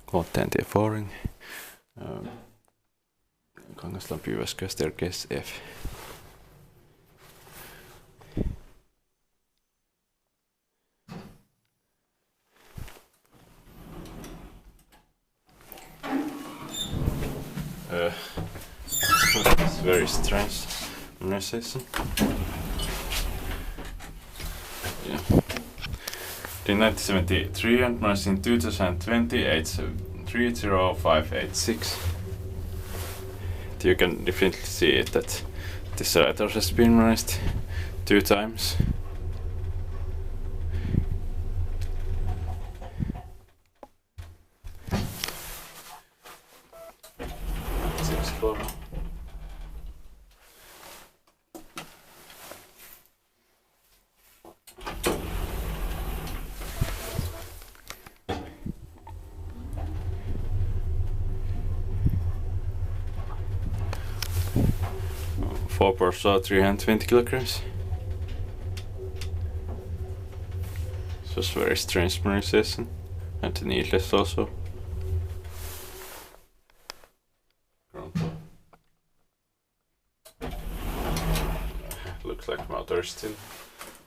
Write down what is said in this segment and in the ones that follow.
Kulottajantie flooring. Kangaslampi Jyväskylä staircase F. It's very strange pronunciation. Yeah. In 1973 and in 2020 it's 30586. You can definitely see it that this writer has been raised 2 times. Let's explore. Four per saw 320 kilograms. It was very strange pronunciation and needless also. Looks like motor is still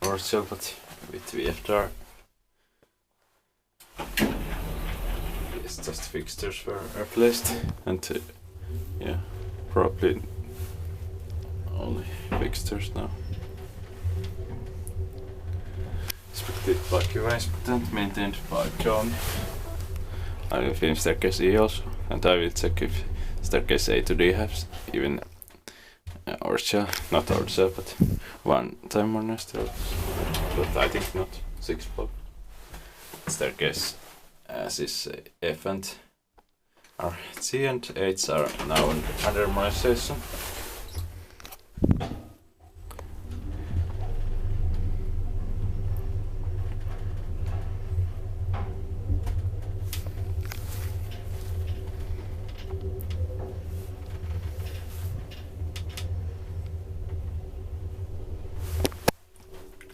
original, but with VFR. Yes, just fixtures were replaced and yeah, probably only fixtures now. Inspected by QS and maintained by Kone. I will film staircase E also, and I will check if staircase A to D has even original, not original, but one time modernized, but I think not 6 block. Staircase as is F and R, C and H are now under modernization.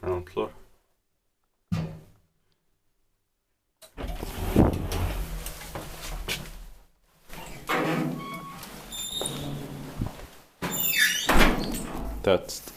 Ground floor. That's